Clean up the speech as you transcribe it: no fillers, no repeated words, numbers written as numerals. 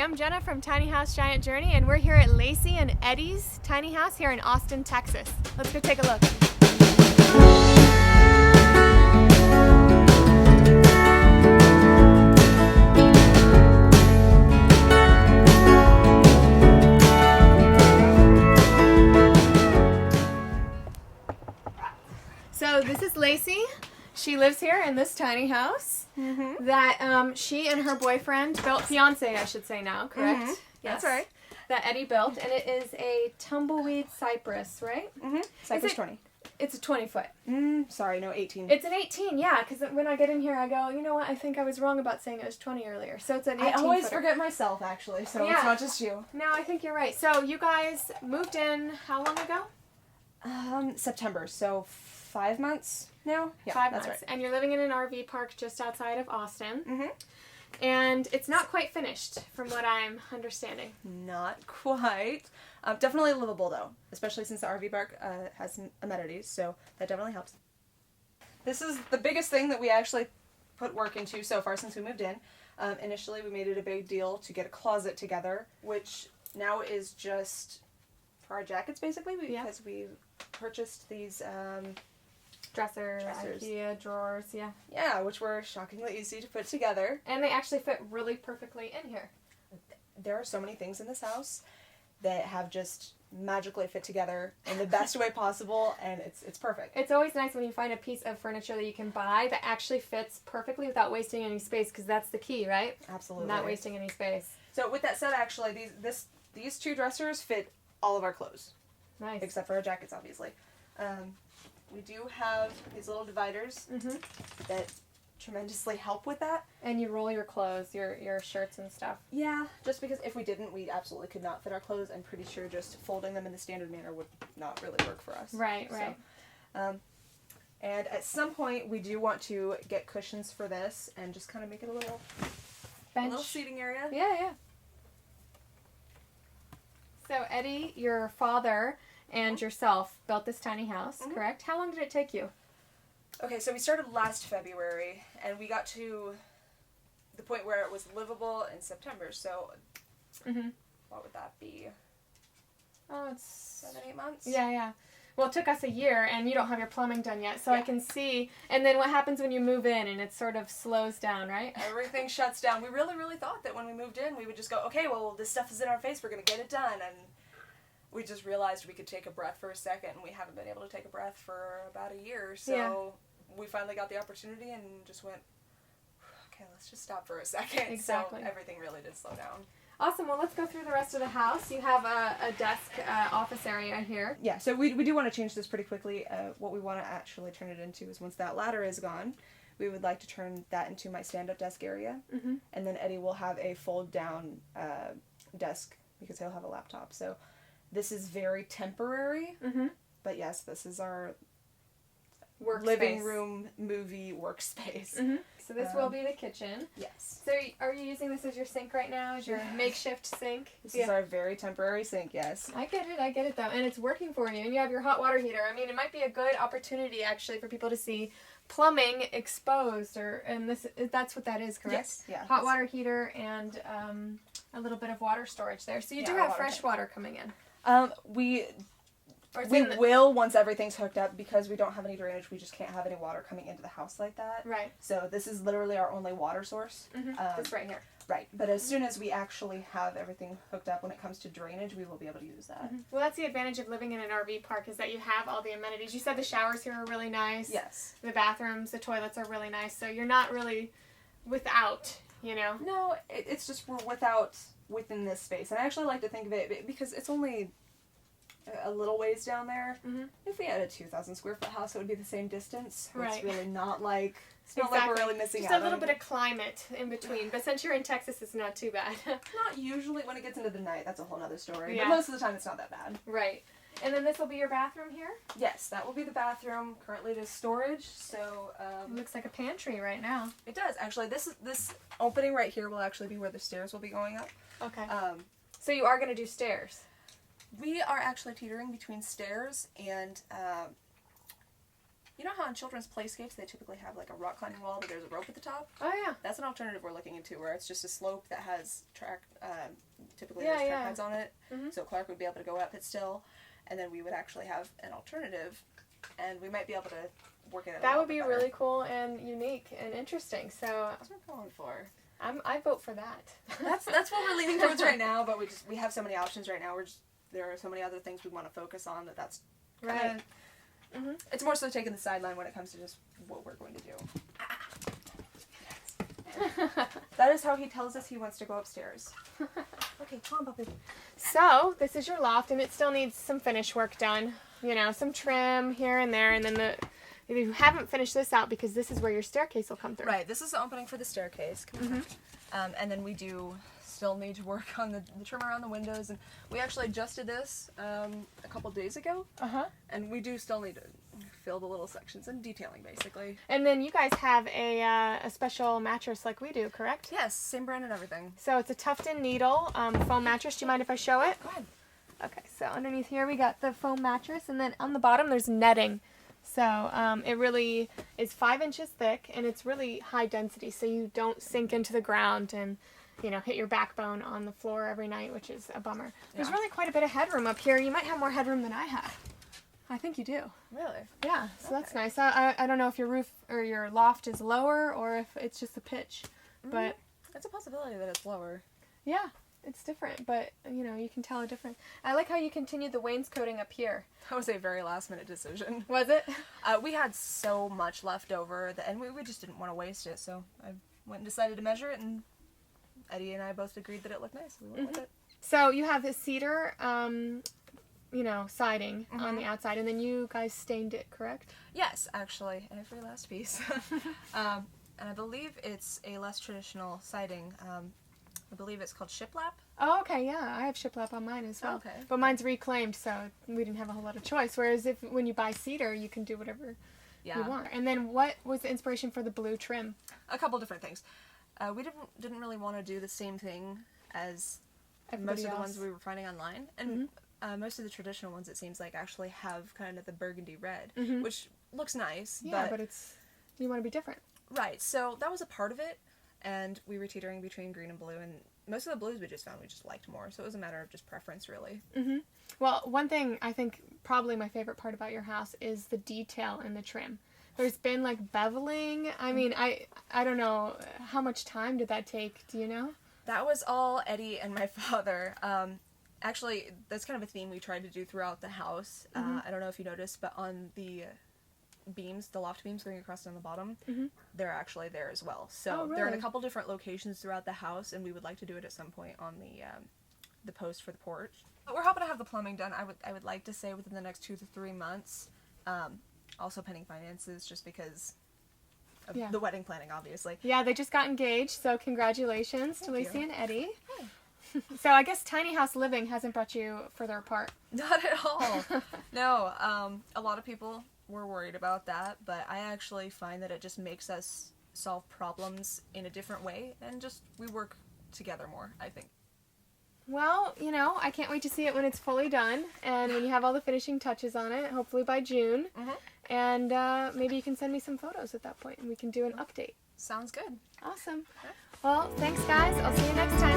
I'm Jenna from Tiny House Giant Journey, and we're here at Lacey and Eddie's tiny house here in Austin, Texas. Let's go take a look. So this is Lacey. She lives here in this tiny house that she and her boyfriend built, fiance I should say now, correct? Yes. That's right. That Eddie built, and it is a tumbleweed cypress, right? Cypress 20. It's a 20 foot. Sorry, no, 18. It's an 18, yeah, because when I get in here I go, you know what, I think I was wrong about saying it was 20 earlier. So it's an 18 I always footer. forget myself, actually, so Yeah. it's not just you. No, I think you're right. So you guys moved in how long ago? September, so 5 months now? Yeah, 5 that's months. right. And you're living in an RV park just outside of Austin. Mm-hmm. And it's not quite finished, from what I'm understanding. Not quite. Definitely livable, though, especially since the RV park has some amenities, so that definitely helps. This is the biggest thing that we actually put work into so far since we moved in. Initially, we made it a big deal to get a closet together, which now is just for our jackets, basically, because we purchased these Dressers, Dressers. IKEA, drawers, yeah. Yeah, which were shockingly easy to put together. And they actually fit really perfectly in here. There are so many things in this house that have just magically fit together in the best way possible, and it's perfect. It's always nice when you find a piece of furniture that you can buy that actually fits perfectly without wasting any space, because that's the key, right? Absolutely. Not wasting any space. So with that said, actually, these two dressers fit all of our clothes. Nice. Except for our jackets, obviously. We do have these little dividers that tremendously help with that. And you roll your clothes, your shirts and stuff. Yeah, just because if we didn't, we absolutely could not fit our clothes. I'm pretty sure just folding them in the standard manner would not really work for us. Right, right. So, and at some point, we do want to get cushions for this and just kind of make it a little seating area. Yeah, yeah. So Eddie, your father and yourself built this tiny house, correct? How long did it take you? Okay, so we started last February, and we got to the point where it was livable in September, so what would that be? Oh, it's 7-8 months? Yeah, yeah. Well, it took us a year, and you don't have your plumbing done yet, so I can see. And then what happens when you move in, and it sort of slows down, right? Everything shuts down. We really, really thought that when we moved in, we would just go, okay, well, this stuff is in our face, we're going to get it done, and we just realized we could take a breath for a second, and we haven't been able to take a breath for about a year, so we finally got the opportunity and just went, okay, let's just stop for a second. Exactly. So everything really did slow down. Awesome. Well, let's go through the rest of the house. You have a desk office area here. Yeah, so we do want to change this pretty quickly. What we want to actually turn it into is once that ladder is gone, we would like to turn that into my stand-up desk area, and then Eddie will have a fold-down desk because he'll have a laptop. So this is very temporary, but yes, this is our living room movie workspace. So this will be the kitchen. Yes. So are you using this as your sink right now, as your makeshift sink? This is our very temporary sink, yes. I get it though, and it's working for you, and you have your hot water heater. I mean, it might be a good opportunity actually for people to see plumbing exposed, and that's what that is, correct? Yes, yeah. Hot water heater and a little bit of water storage there. So you do have fresh water coming in. We will once everything's hooked up, because we don't have any drainage. We just can't have any water coming into the house like that. Right. So this is literally our only water source. This right here. Right. But as soon as we actually have everything hooked up when it comes to drainage, we will be able to use that. Well, that's the advantage of living in an RV park, is that you have all the amenities. You said the showers here are really nice. Yes. The bathrooms, the toilets are really nice. So you're not really without, you know. No, it's just we're within this space. And I actually like to think of it, because it's only a little ways down there. If we had a 2,000 square foot house, it would be the same distance. Right. It's really not like, it's not like we're really missing out. Just a little bit of climate in between. But since you're in Texas, it's not too bad. Not usually. When it gets into the night, that's a whole other story. Yeah. But most of the time, it's not that bad. Right. And then this will be your bathroom here? Yes, that will be the bathroom. Currently it is storage, so it looks like a pantry right now. It does, actually. This opening right here will actually be where the stairs will be going up. Okay. So you are going to do stairs? We are actually teetering between stairs and You know how in children's playscapes they typically have like a rock climbing wall, but there's a rope at the top? Oh, yeah. That's an alternative we're looking into, where it's just a slope that has typically Yeah, there's track yeah. pads on it, Mm-hmm. so Clark would be able to go up it still, and then we would actually have an alternative, and we might be able to work it out. That would be really cool and unique and interesting. So That's what we're going for. I vote for that. That's what we're leaning towards right now, but we have so many options right now. There are so many other things we want to focus on that's Right. kinda, Mm-hmm. it's more so taking the sideline when it comes to just what we're going to do. That is how he tells us he wants to go upstairs. Okay, come on, puppy. So this is your loft, and it still needs some finish work done. You know, some trim here and there, and then you haven't finished this out because this is where your staircase will come through. Right, this is the opening for the staircase. And then we still need to work on the trim around the windows, and we actually adjusted this a couple days ago. And we do still need to fill the little sections and detailing, basically. And then you guys have a special mattress like we do, correct? Yes, same brand and everything. So it's a Tufton Needle foam mattress. Do you mind if I show it? Go ahead. Okay, so underneath here we got the foam mattress, and then on the bottom there's netting. So it really is 5 inches thick, and it's really high density, so you don't sink into the ground and, you know, hit your backbone on the floor every night, which is a bummer. There's really quite a bit of headroom up here. You might have more headroom than I have. I think you do. Really? Yeah, so that's nice. I don't know if your roof or your loft is lower or if it's just the pitch, but It's a possibility that it's lower. yeah, it's different, but, you know, you can tell a difference. I like how you continued the wainscoting up here. That was a very last-minute decision. Was it? We had so much left over, and we just didn't want to waste it, so I went and decided to measure it, and Eddie and I both agreed that it looked nice, so we went with it. So you have the cedar, you know, siding on the outside, and then you guys stained it, correct? Yes, actually, every last piece. And I believe it's a less traditional siding. I believe it's called shiplap. Oh, okay, yeah, I have shiplap on mine as well. Okay. But mine's reclaimed, so we didn't have a whole lot of choice. Whereas when you buy cedar, you can do whatever you want. And then what was the inspiration for the blue trim? A couple different things. We didn't really want to do the same thing as Everybody most of the else. ones we were finding online, and most of the traditional ones, it seems like, actually have kind of the burgundy red, which looks nice. Yeah, but it's, you want to be different. Right, so that was a part of it, and we were teetering between green and blue, and most of the blues we just found we just liked more, so it was a matter of just preference, really. Well, one thing I think probably my favorite part about your house is the detail in the trim. There's been like beveling. I mean, I don't know, how much time did that take? Do you know? That was all Eddie and my father. Actually, that's kind of a theme we tried to do throughout the house. I don't know if you noticed, but on the beams, the loft beams going across on the bottom, they're actually there as well. So they're in a couple different locations throughout the house, and we would like to do it at some point on the post for the porch. But we're hoping to have the plumbing done. I would like to say within the next 2 to 3 months. Also pending finances, just because of the wedding planning, obviously. Yeah, they just got engaged, so congratulations to Lacey you. and Eddie. So I guess tiny house living hasn't brought you further apart. Not at all. No, a lot of people were worried about that, but I actually find that it just makes us solve problems in a different way, and just we work together more, I think. Well, you know, I can't wait to see it when it's fully done, and when you have all the finishing touches on it, hopefully by June. And maybe you can send me some photos at that point, and we can do an update. Sounds good. Awesome. Well, thanks, guys. I'll see you next time.